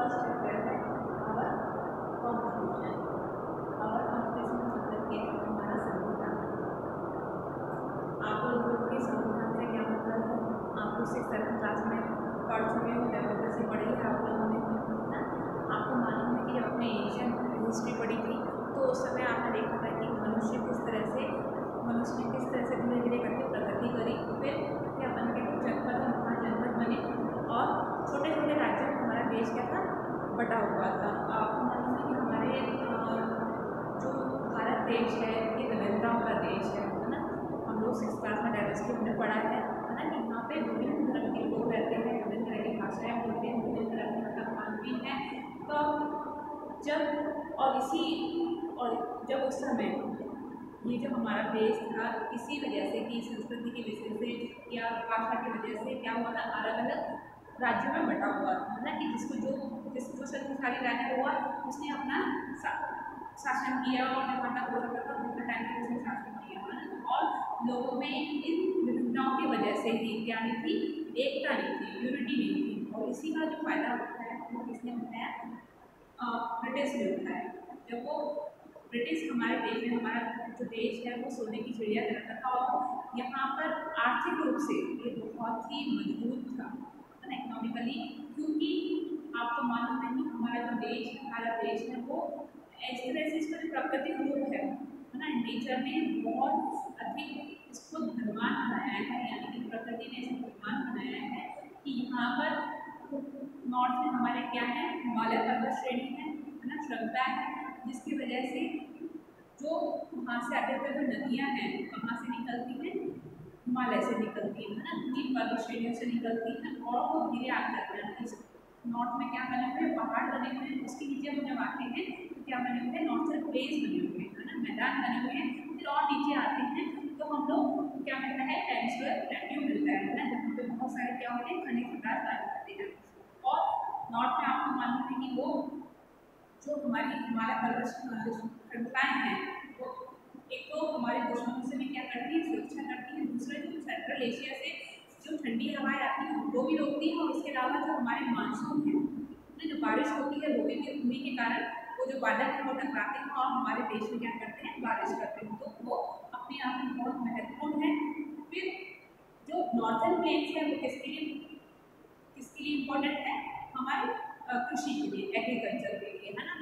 First chapter है our constitution. Our constitution मतलब कि हमारा संविधान। आप लोगों के संविधान से क्या मतलब है? आप लोग 6th क्लास में पढ़ चुके हो, डेमोक्रेसी पढ़ी है आप लोगों ने ना। आपको मालूम है कि अपने एशियन हिस्ट्री पढ़ी थी तो उस समय आपने देखा था कि मनुष्य ने किस तरह से धीरे धीरे करके प्रगति करी, फिर क्या बन के जनपद महाजनपद बने और छोटे छोटे राज्यों में हमारा देश क्या था, बटा हुआ था। आपको मालूम है कि हमारे जो भारत देश है ये विविधताओं का देश है ना। हम लोग 6th क्लास में डाइवर्सिटी हमने पढ़ा है ना कि यहाँ पे विभिन्न धर्म के लोग रहते हैं, विभिन्न तरह की भाषाएं बोलते हैं, विभिन्न तरह के मतलब खान-पीन है। तो जब उस समय ये जो हमारा देश था इसी वजह से कि संस्कृति की वजह से या भाषा की वजह से क्या हुआ था, अलग अलग राज्यों में बटा हुआ था ना कि जिसको शक्तिशाली राजा हुआ उसने अपना शासन किया और जब बटा हुआ था दूसरे टाइम पे उसने शासन किया है ना। और लोगों में इन विभिन्नताओं की वजह से ही क्या नहीं थी, एकता नहीं थी, यूनिटी नहीं थी। और इसी का जो फायदा होता है वो किसने उठाया, ब्रिटिश ने उठाया। जब वो ब्रिटिश हमारे देश में, हमारा जो देश है वो सोने की चिड़िया करता था और यहाँ पर आर्थिक रूप से ये बहुत ही मजबूत था ना इकोनॉमिकली, क्योंकि आपको मालूम है कि हमारा जो देश है, भारत देश है वो इस तरह से इसका जो प्राकृतिक रूप है ना, नेचर ने बहुत अधिक इसको धनवान बनाया है, यानी कि प्रकृति ने इसको धनवान बनाया है कि यहाँ पर नॉर्थ में हमारे क्या है, हिमालय पर्वत श्रेणी है ना, श्रृंखला है, जिसकी वजह से जो वहाँ से आते हुए जो नदियाँ हैं कहाँ से निकलती हैं, हिमालय से निकलती है ना, इन पर्वत श्रेणियों से निकलती है और वो धीरे आकर नॉर्थ में क्या बने हुए पहाड़ बने हुए हैं, उसके नीचे हम जब आते हैं तो क्या बने हुए हैं, नॉर्थर्न प्लेस बने हुए हैं ना, मैदान बने हुए हैं। फिर और नीचे आते हैं तो हम लोग क्या मिलता है, पेनिनसुलर प्लेट्यू मिलता है ना, जहाँ पे बहुत सारे क्या होते हैं, खनिज पदार्थ पाए जाते हैं। और नॉर्थ में आपको मालूम है कि वो जो हमारी हिमालय पर्वत श्रृंखलाएँ हैं वो एक तो हमारे दुश्मनों से भी क्या करती है, सुरक्षा करती है, दूसरा जो सेंट्रल एशिया से जो ठंडी हवाएं आती हैं वो भी रोकती है, और इसके अलावा जो हमारे मानसून है ना, जो बारिश होती है वो भी होने के कारण वो जो बादल है वो टकराते हैं और हमारे देश में क्या करते हैं, बारिश करते हैं। तो वो अपने आप में बहुत महत्वपूर्ण है। फिर जो नॉर्थर्न प्लेन्स है वो किसके लिए इम्पोर्टेंट है, हमारे कृषि के लिए, एग्रीकल्चर के लिए है ना,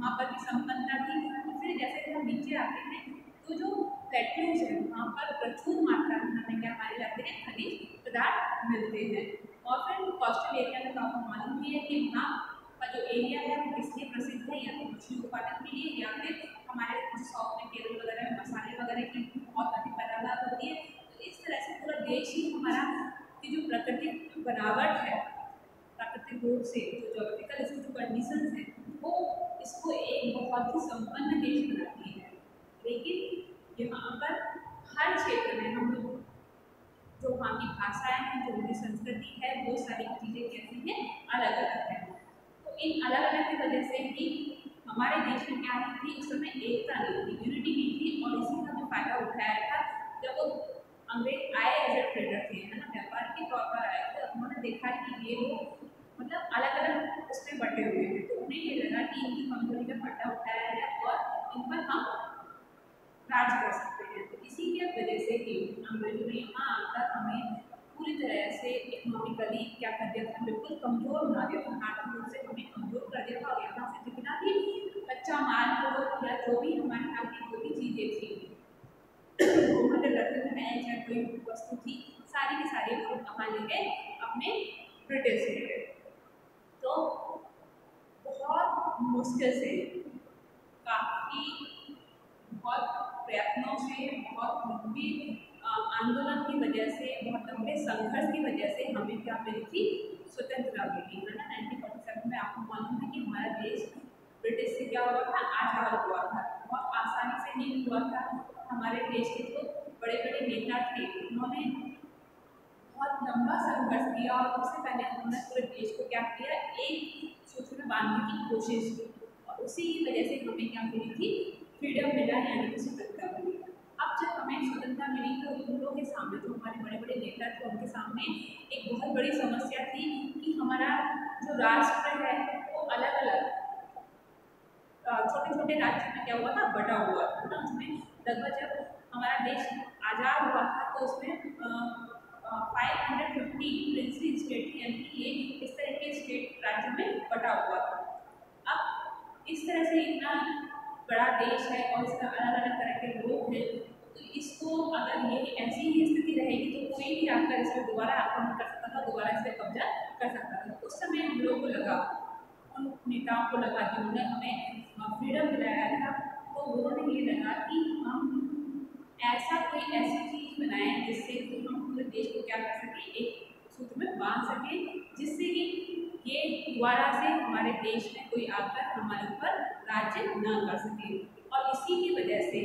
वहाँ पर भी संपन्नता थी। तो फिर जैसे हम नीचे आते हैं तो जो प्लेट्यूज है वहाँ पर प्रचुर मात्रा में हमें क्या पाए जाते हैं, खनिज पदार्थ मिलते हैं। और फिर कोस्टल एरिया में तो आपको मालूम भी है कि वहाँ का जो एरिया है वो किसलिए प्रसिद्ध है, या तो मछली उत्पादन के लिए या फिर हमारे साउथ में केरल वगैरह में मसाले वगैरह की बहुत अधिक पैदावार होती है। तो इस तरह से पूरा देश ही हमारा की जो प्राकृतिक बनावट है, प्राकृतिक रूप से जो ज्योग्राफिकल इसकी जो कंडीशंस है वो इसको एक बहुत ही संपन्न देश बनाती है। लेकिन यहाँ पर हर क्षेत्र में हम लोग जो वहाँ की भाषाएं हैं, जो उनकी संस्कृति है, वो सारी चीज़ें कैसी हैं, अलग अलग हैं। तो इन अलग अलग की वजह से ही हमारे देश में क्या नहीं थी, उस समय एकता नहीं थी, यूनिटी नहीं थी। और इसी का जो फायदा उठाया था जब वो अंग्रेज आए एज ए ट्रेडर थे है ना, व्यापार के तौर पर आए थे, उन्होंने देखा कि ये लोग मतलब अलग अलग उसमें बटे हुए हैं, तो उन्हें ये लगा कि इनकी कमजोरी का फायदा उठाया है और इन पर हम राज कर सकते हैं। तो इसी के वजह से ही अंग्रेजों ने यहाँ आकर हमें पूरी तरह से इकोनॉमिकली क्या कर दिया था, बिल्कुल कमजोर बना दिया था, आर्थिक रूप से हमें कमजोर कर दिया था। और यहाँ से जितना भी कच्चा माल हो या जो भी हमारे यहाँ की जो भी चीज़ें थी मदद करते थे, नए चाहे कोई वस्तु थी, सारी की सारी लोग कहाँ ले गए, अपने ब्रिटिश ले गए। तो बहुत मुश्किल से, काफ़ी बहुत प्रयत्नों से, बहुत लंबी आंदोलन की वजह से, बहुत लंबे संघर्ष की वजह से हमें क्या मिली थी, स्वतंत्रता मिली है ना। 1947 में आपको मालूम है कि हमारा देश ब्रिटिश से क्या हुआ था, आज़ाद हुआ था। बहुत आसानी से नहीं हुआ था। हमारे देश के जो बड़े बड़े नेता थे उन्होंने बहुत लंबा संघर्ष किया और उससे पहले उन्होंने पूरे देश को क्या किया, एक सूत्र में बांधने की कोशिश की, और उसी की वजह से हमें क्या मिली थी, फ्रीडम मिला, यानी कि स्वतंत्रता मिली। अब जब हमें स्वतंत्रता मिली तो उन लोगों के सामने, जो हमारे बड़े बड़े नेता थे, उनके सामने एक बहुत बड़ी समस्या थी कि हमारा जो राष्ट्र है वो छोटे छोटे राज्यों में क्या हुआ था, बटा हुआ था ना। उसमें लगभग जब हमारा देश आज़ाद हुआ था तो उसमें 550 प्रिंसली स्टेट यानी कि ये इस तरह के स्टेट राज्यों में बटा हुआ था। अब इस तरह से इतना बड़ा देश है और इसका अलग अलग तरह के लोग हैं, तो इसको अगर ये ऐसी ही स्थिति रहेगी तो कोई भी आकर इस पर दोबारा आक्रमण कर सकता था, दोबारा इस पर कब्जा कर सकता था। तो उस समय हम लोगों को लगा, उन नेताओं को लगा कि उन्होंने हमें फ्रीडम दिलाया था, तो उन्होंने ये लगा कि हम ऐसा कोई ऐसी चीज़ बनाएं जिससे कि हम पूरे देश को क्या कर सकें, एक सूत्र में बांध सकें, जिससे कि ये दोबारा से हमारे देश में कोई आकर हमारे ऊपर राज्य न कर सके। और इसी की वजह से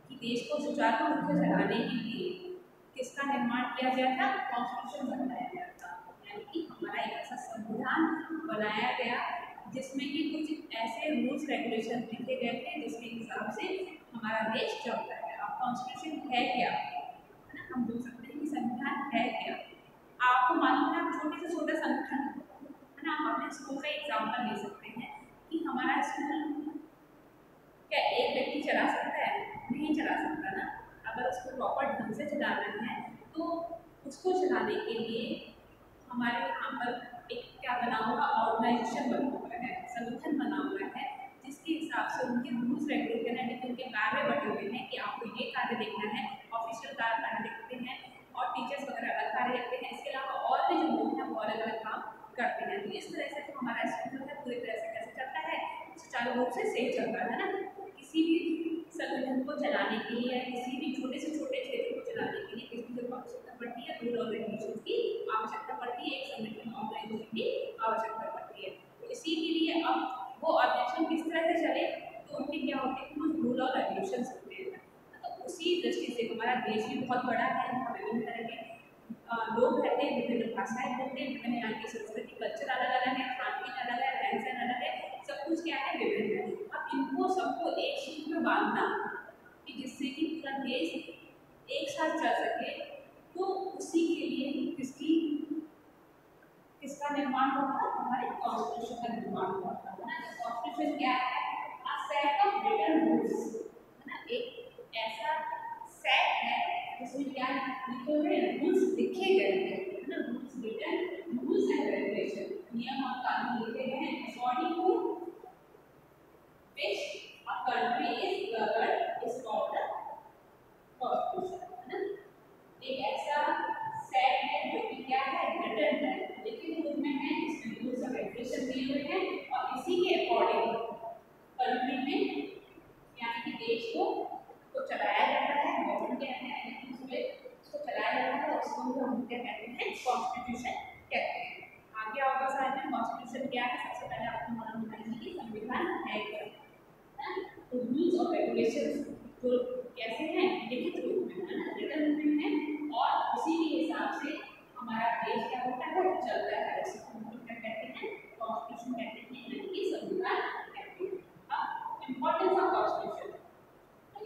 कि देश को सुचारू रूप से चलाने के लिए किसका निर्माण किया गया था, कॉन्स्टिट्यूशन बनाया गया था। यानी कि हमारा एक ऐसा संविधान बनाया गया जिसमें कि कुछ ऐसे रूल्स रेगुलेशन लिखे गए थे जिसके हिसाब से हमारा देश चलता है। अब कॉन्स्टिट्यूशन है क्या, है ना, हम बोल सकते हैं कि संविधान है क्या। आपको मालूम है, आप छोटे से छोटा संगठन है ना, आप अपने स्कूल का एग्जाम्पल ले सकते हैं कि हमारा स्कूल क्या एक व्यक्ति चला सकता है, नहीं चला सकता ना। अगर उसको प्रॉपर ढंग से चलाना है तो उसको चलाने के लिए हमारे यहाँ पर एक क्या बना हुआ, ऑर्गेनाइजेशन बना हुआ है, संगठन बना हुआ है, जिसके हिसाब से उनके रूल्स रेगुलेशन है, लेकिन उनके कार्य बटे हुए हैं कि आपको ये कार्य देखना है, ऑफिशियल कार्य देखते हैं और टीचर्स वगैरह अलग कार्य देखते हैं। इसके अलावा और भी जो लोग हैं वो अलग अलग काम करते हैं। तो इस तरह से हमारा स्कूल है पूरी तरह से कैसे चलता है, सुचारू रूप से सही चलता है ना। किसी भी संगठन को चलाने के लिए या किसी भी छोटे से छोटे क्षेत्र को चलाने के लिए किसकी जरूरत आवश्यकता पड़ती है, रूल और रेगुलेशन की आवश्यकता पड़ती है, एक संगठन ऑर्गेनाइजेशन की आवश्यकता पड़ती है। तो इसी के लिए अब वो ऑर्गेनाइजेशन किस तरह से चले तो उनके क्या होते हैं, कुछ रूल और रेगुलेशन होते हैं। तो उसी दृष्टि से हमारा देश भी बहुत बड़ा है, यहाँ विभिन्न तरह के लोग रहते हैं, विभिन्न भाषाएं बोलते हैं, विभिन्न यहाँ की संस्कृति कल्चर अलग अलग है, खान पीन अलग है, रहन सहन अलग है, सब कुछ क्या है, विभिन्न है। अब इनको सबको एक सूत्र में बांधना कि जिससे कि पूरा देश एक साथ चल सके, तो उसी के लिए किसका निर्माण हुआ था, हमारे कॉन्स्टिट्यूशन का निर्माण हुआ था ना। कॉन्स्टिट्यूशन क्या है, a set of written rules, है ना, एक ऐसा सेट है जिसमें क्या लिखे हुए रूल्स लिखे गए हैं, है ना, rules written rules and regulation, नियम और कानून लिखे गए हैं according to which a country is governed is called the constitution, है ना। एक ऐसा सेट है जो कि क्या है, रिटन है, लेकिन रूप में है, इसमें रूल्स और रेगुलेशन दिए हुए हैं और इसी के अकॉर्डिंग कंट्री में यानी कि देश को चलाया जाता है। गवर्नमेंट कहते हैं उसको चलाया जाता है, उसको हम क्या कहते हैं, कॉन्स्टिट्यूशन कहते हैं। आगे आपका साथ में कॉन्स्टिट्यूशन क्या है, सबसे पहले आपको मालूम होना चाहिए कि संविधान है क्या। तो रूल्स और रेगुलेशंस जो कैसे हैं, लिखित रूप में है ना, रिटन रूप में है, और उसी के हिसाब से हमारा देश क्या होता है, चलता है। इसको हम क्या कहते हैं, कॉन्स्टिट्यूशन कहते हैं, यानी कि संविधान कहते हैं। अब इम्पोर्टेंस ऑफ कॉन्स्टिट्यूशन,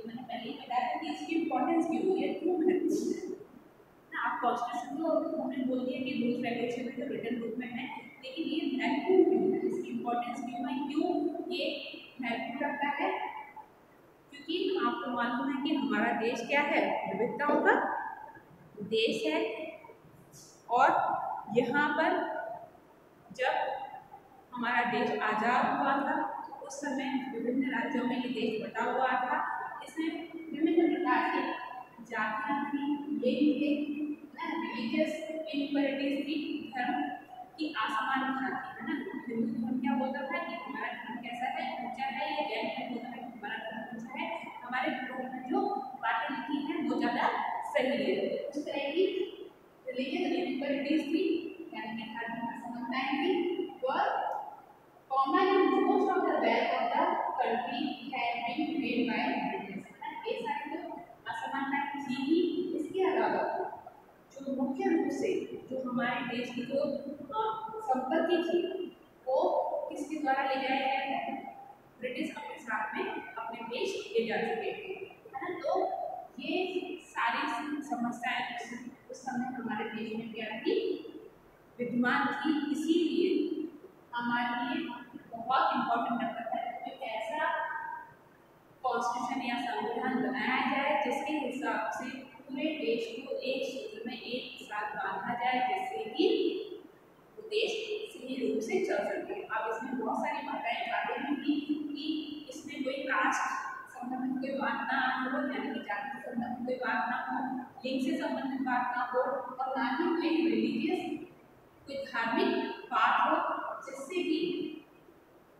मैंने पहले ही बताया था कि इसकी इम्पोर्टेंस क्यों है, क्यों महत्वपूर्ण है ना। आप कॉन्स्टिट्यूशन को हमने बोल दिया कि रूल्स रेगुलेशन में जो रिटन रूप में है, लेकिन ये महत्वपूर्ण क्यों है, इसकी इम्पोर्टेंस क्यों है, क्यों ये महत्वपूर्ण रखता है, क्योंकि आपको मालूम है कि हमारा देश क्या है, विविधताओं का देश है। और यहाँ पर जब हमारा देश आज़ाद हुआ था तो उस समय विभिन्न राज्यों में ये देश बटा हुआ था। इसमें विभिन्न प्रकार की जातियाँ थी, लिंग थे, रिलीजियस इनइक्वालिटीज थी, धर्म की असमानता थी, है ना। हिंदू धर्म क्या बोलता था कि हमारा धर्म कैसा है, ऊंचा है, या जैन धर्म बोलता है कि हमारा धर्म ऊंचा है, हमारे धर्म में जो बातें लिखी हैं वो ज़्यादा सही है। उस तरह की रिलीजियस इनइक्वालिटीज थी, यानी कि धार्मिक असमानताएं थी, और common in most of the wealth of the country had been made by British। ये सारी जो असमानताएं थी ही, इसके अलावा जो मुख्य रूप से जो हमारे देश की जो संपत्ति थी वो किसके द्वारा ले जाया गया है, ब्रिटिश अपने साथ में अपने देश ले जा चुके थे, है ना। तो ये सारी समस्याएं उस समय हमारे देश में क्या थी, विद्यमान थी। इसीलिए हमारे लिए बहुत इम्पोर्टेंट रखता है कि ऐसा कॉन्स्टिट्यूशन या संविधान बनाया जाए जिसके हिसाब से पूरे देश को एक सूत्र में एक साथ बांधा जाए, जिससे कि वो देश सही रूप से चल सके। अब इसमें बहुत सारी बातें होंगी कि इसमें कोई कास्ट संबंधित कोई बात ना हो, यानी कि जाति से संबंधित कोई बात ना हो, लिंग से संबंधित बात ना हो, और ना ही कोई रिलीजियस कोई धार्मिक बात हो जिससे कि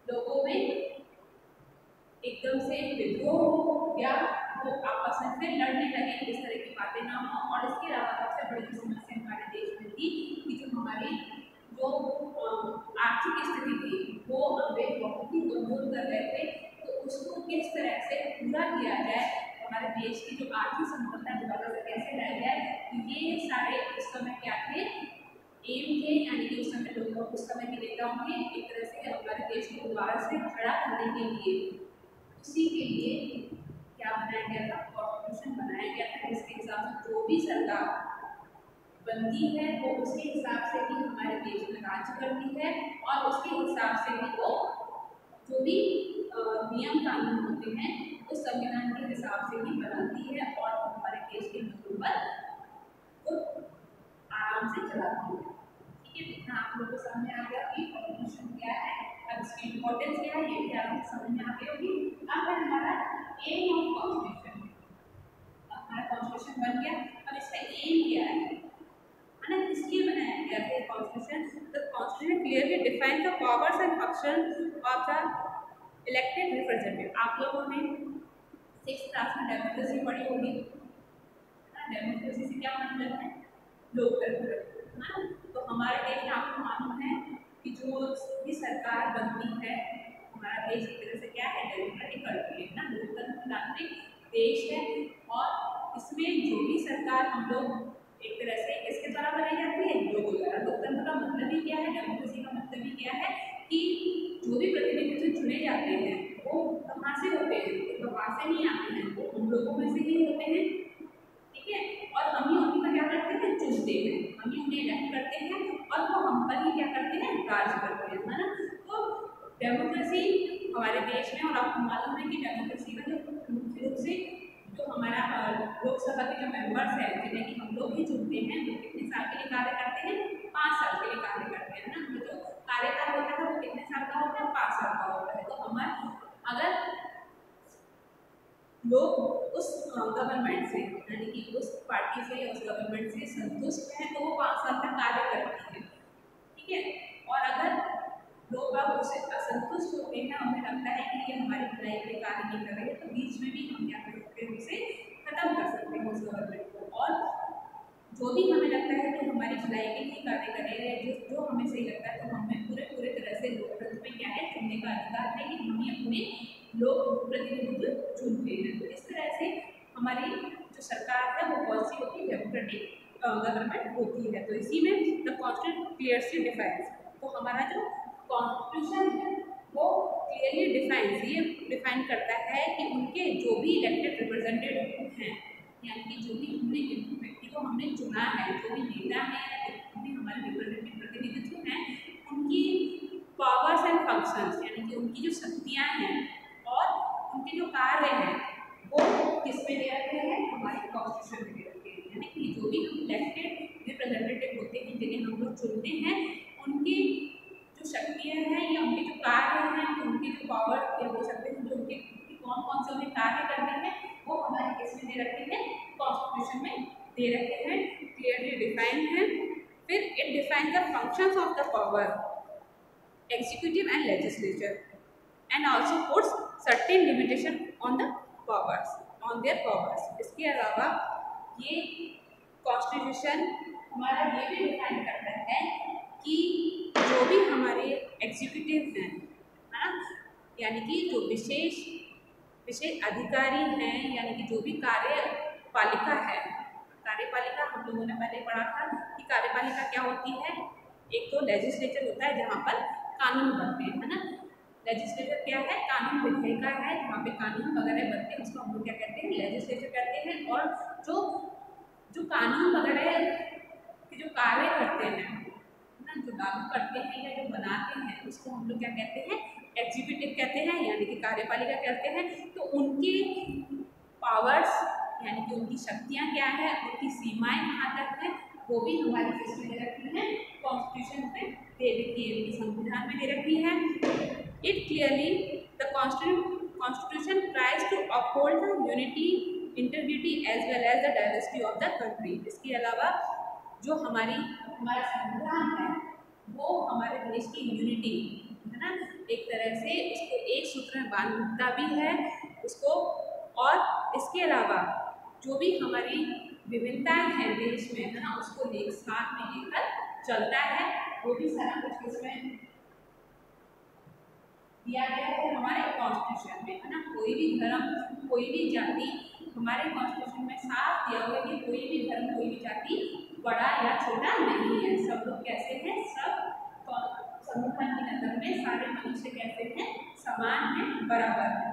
लोगों में एकदम से विद्रोह हो या वो आपस में फिर लड़ने लगे, इस तरह की बातें ना हो। और इसके अलावा सबसे बड़ी जो समस्या हमारे देश में थी कि जो हमारी जो आर्थिक स्थिति थी वो वे बहुत ही कमजोर कर रहे थे, तो उसको किस तरह से पूरा किया जाए, हमारे देश की जो आर्थिक संपदा दोबारा से कैसे लाई जाए, तो ये सारे उस समय क्या थे, एम थे, यानी कि उस समय लोगों उस समय के नेताओं ने एक तरह से हमारे देश को दोबारा से खड़ा करने के लिए, उसी के लिए क्या बनाया गया था, कॉन्स्टिट्यूशन बनाया गया था, जिसके हिसाब से जो भी सरकार बनती है वो उसके हिसाब से ही हमारे देश में राज्य करती है, और उसके हिसाब से ही वो जो भी नियम कानून होते हैं उस संविधान के हिसाब से ही बनाती है, और हमारे देश के लोगों पर वो आराम से चलाती है। ठीक है, इतना आप लोगों को समझ में आ गया कि कॉन्स्टिट्यूशन क्या है, अब इसकी इम्पोर्टेंस क्या है, ये भी आपको समझ में आ गई होगी। अब है हमारा एम ऑफ कॉन्स्टिट्यूशन। हमारा कॉन्स्टिट्यूशन बन गया, अब इसका एम क्या है ना, इसलिए बनाया गया है constitution. The constitution clearly define the powers and function of the elected representative. आप लोगों ने 6th क्लास में डेमोक्रेसी पढ़ी होगी ना, डेमोक्रेसी से क्या मतलब है, लोकतंत्र, है ना। तो हमारे देश में आपको मालूम है कि जो भी सरकार बनती है, हमारा देश एक तरह से क्या है, डेमोक्रेटिक कंट्री है ना, लोकतांत्रिक देश है, और इसमें जो भी सरकार हम लोग एक तरह से किसके द्वारा बनाई जाती है, लोगों द्वारा। लोकतंत्र का मतलब ही क्या है, डेमोक्रेसी का मतलब ही क्या है कि जो भी प्रतिनिधि चुने जाते हैं वो कहाँ से होते हैं, तो बाहर से नहीं आते हैं, वो हम लोगों में से ही होते हैं। ठीक है, और हम ही उनका क्या करते हैं, चुनते हैं, हम ही उन्हें इलेक्ट करते हैं, और वो हम पर ही क्या करते हैं, राज करते हैं, है ना। तो डेमोक्रेसी हमारे देश में, और आपको मालूम है कि डेमोक्रेसी का जो मुख्य रूप से जो हमारा लोकसभा के जो मेंबर्स हैं जिन्हें कि हम लोग ही चुनते हैं, वो कितने साल के लिए कार्य करते हैं, 5 साल के लिए कार्य करते हैं ना। जो कार्यकाल होता है वो कितने साल का होता है, 5 साल का होता है। तो हमारे अगर लोग उस गवर्नमेंट से, यानी कि उस पार्टी से या उस गवर्नमेंट से संतुष्ट हैं, तो वो 5 साल तक कार्य करती है। ठीक है, और अगर लोग बाग उससे असंतुष्ट होते हैं, उन्हें लगता है कि ये हमारी भलाई के लिए कार्य नहीं कर रहे हैं, तो बीच में भी हम क्या कर सकते हैं, उसे खत्म कर सकते हैं उस गवर्नमेंट को। और जो भी हमें लगता है कि हमारी भलाई के लिए कार्य कर रहे हैं, जो हमें सही लगता है, तो हमें पूरे तरह से लोकतंत्र में क्या है, चुनने का अधिकार है कि हमें अपने लोग प्रतिनिधित्व चुनते हैं। तो इस तरह से हमारी जो सरकार है वो कौन सी होती है, डेमोक्रेटिक गवर्नमेंट होती है। तो इसी में द कॉन्स्टिट्यूशन क्लियरली डिफाइंस, तो हमारा जो कॉन्स्टिट्यूशन है वो क्लियरली डिफाइंस, ये डिफाइन करता है कि उनके जो भी इलेक्टेड रिप्रेजेंटेटिव हैं, यानी कि जो भी हमने व्यक्ति को हमने चुना है, जो भी नेता है, जो भी हमारे रिप्रेजेंटेटिव प्रतिनिधित्व हैं, उनकी पावर्स एंड फंक्शंस, यानी कि उनकी जो शक्तियाँ हैं और उनके जो कार्य हैं वो किस में दे रखे हैं, हमारे कॉन्स्टिट्यूशन में दे रखे हैं। यानी कि जो भी हम इलेक्टेड रिप्रेजेंटेटिव होते हैं, जिन्हें हम लोग चुनते हैं, उनकी जो शक्तियाँ हैं या उनके जो कार्य हैं, उनके जो पावर या हो सकते हैं, जो उनके कौन कौन से उन्हें कार्य करने हैं, वो हमारे किस में दे रखे हैं, कॉन्स्टिट्यूशन में दे रखे हैं, क्लियरली डिफाइंड है। फिर it define the functions of the power, executive and legislature, and also puts certain limitation on the powers, on their powers. इसके अलावा ये कॉन्स्टिट्यूशन हमारा ये भी डिफाइन करता है कि जो भी हमारे एग्जीक्यूटिव हैं, है ना, यानी कि जो विशेष अधिकारी हैं, यानी कि जो भी कार्यपालिका है, कार्यपालिका हम लोगों ने पहले पढ़ा था कि कार्यपालिका क्या होती है, एक तो लेजिस्लेचर होता है जहाँ पर कानून बनते हैं, है ना। लेजिस्लेचर क्या है, कानून विधेयिका है, जहाँ पे कानून वगैरह बनते हैं, उसको हम लोग क्या कहते हैं, लेजिस्लेचर कहते हैं। और जो कानून वगैरह के जो कार्य करते हैं ना, जो लागू करते हैं या जो बनाते हैं, उसको हम लोग क्या कहते हैं, एग्जीक्यूटिव कहते हैं यानी कि कार्यपालिका कहते हैं, तो उनके पावर्स यानी कि उनकी शक्तियाँ क्या है, उनकी सीमाएं कहाँ तक है, वो भी हमारी किसमें दे रखी है, कॉन्स्टिट्यूशन में दे रखी है, संविधान में दे रखी है। It clearly the constitution tries to uphold the unity integrity as well as the diversity of the country. इसके अलावा जो हमारा संविधान है वो हमारे देश की यूनिटी है ना, एक तरह से उसको एक सूत्र में बांधता भी है उसको, और इसके अलावा जो भी हमारी विभिन्नताएं हैं देश में है ना, उसको एक साथ में लेकर चलता है। वो भी सारा कुछ इसमें दिया गया है हमारे कॉन्स्टिट्यूशन में है ना। कोई भी धर्म, कोई भी जाति, हमारे कॉन्स्टिट्यूशन में साफ दिया हुआ है कि कोई भी धर्म, कोई भी जाति बड़ा या छोटा नहीं है। सब लोग कैसे हैं, सब संविधान की नजर में सारे मनुष्य कैसे हैं, समान हैं, बराबर हैं।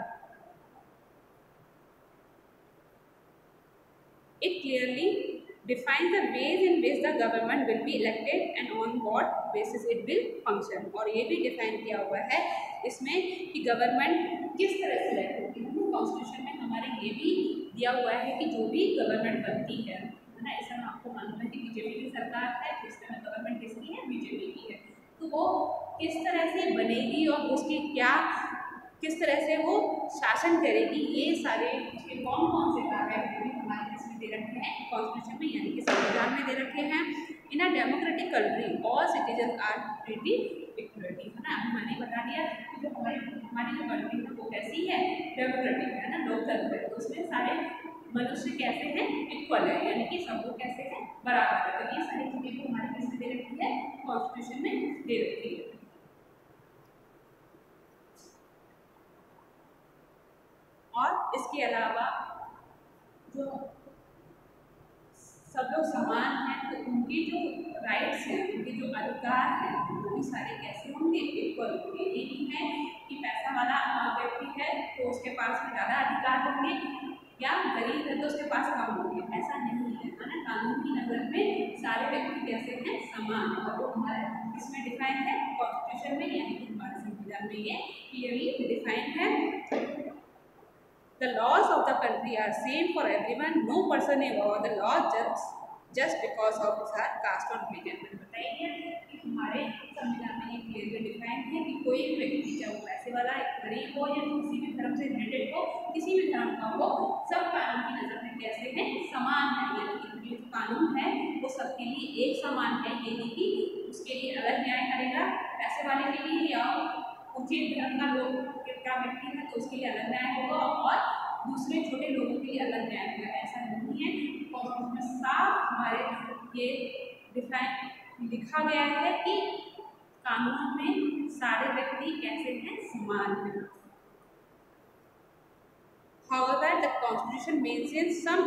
It clearly defines the ways in which the government will be elected and on what basis it will function। और ये भी डिफाइन किया हुआ है इसमें कि गवर्नमेंट किस तरह से इलेक्ट होती है। कॉन्स्टिट्यूशन में हमारे ये भी दिया हुआ है कि जो भी गवर्नमेंट बनती है ना, इस समय आपको मालूम है कि बीजेपी की सरकार है, इस समय गवर्नमेंट किसकी है, बीजेपी की है, तो वो किस तरह से बनेगी और उसकी क्या किस तरह से वो शासन करेगी, ये सारे उसके कौन कौन से कार्य हैं हमारे इसमें दे रखे हैं कॉन्स्टिट्यूशन में यानी कि संविधान में दे रखे हैं। In a democratic country all citizen are treated equally है ना। अभी मैंने बता दिया कि जो हमारी जो कंट्री है वो कैसी है, डेमोक्रेटिक है ना, लोकतंत्र है, तो उसमें सारे मनुष्य कैसे हैं, इक्वल है यानी कि सब लोग कैसे हैं, बराबर है। तो ये सारी चीजें भी हमारी किसमें दे रखी है, कॉन्स्टिट्यूशन में दे रखी है। और इसके अलावा जो सब लोग समान हैं तो उनके जो राइट्स हैं, उनके जो अधिकार हैं वो भी सारे कैसे होंगे, इक्वल होंगे। ये नहीं है कि पैसा वाला व्यक्ति है तो उसके पास में ज़्यादा अधिकार होंगे या गरीब है तो उसके पास कम होंगे, ऐसा नहीं है ना। कानून की नज़र में सारे व्यक्ति कैसे हैं, समान है, और वो हमारे इसमें डिफाइन है कॉन्स्टिट्यूशन में यानी कि हमारे संविधान में ये क्लियरली डिफाइन है। The laws of the country are same for everyone. No person above the law just because of his caste or religion। मैंने बताया कि हमारे संविधान में ये क्लियरली डिफाइन है कि कोई भी व्यक्ति चाहे वो पैसे वाला, गरीब हो या किसी भी धर्म से रिलेटेड हो, किसी भी धर्म का हो, सब कानून की नज़र में कैसे हैं, समान है। यानी कि जो कानून है वो सबके लिए एक समान है, ये नहीं कि उसके लिए अलग न्याय करेगा, पैसे वाले के लिए या उचित धर्म का लोग का व्यक्ति है तो उसके लिए अलग न्याय होगा और दूसरे छोटे लोगों के लिए अलग न्याय होगा, ऐसा नहीं है। और उसमें साफ हमारे ये डिफाइन लिखा गया है कि कानून में सारे व्यक्ति कैसे हैं, समान हैं। However, the Constitution mentions some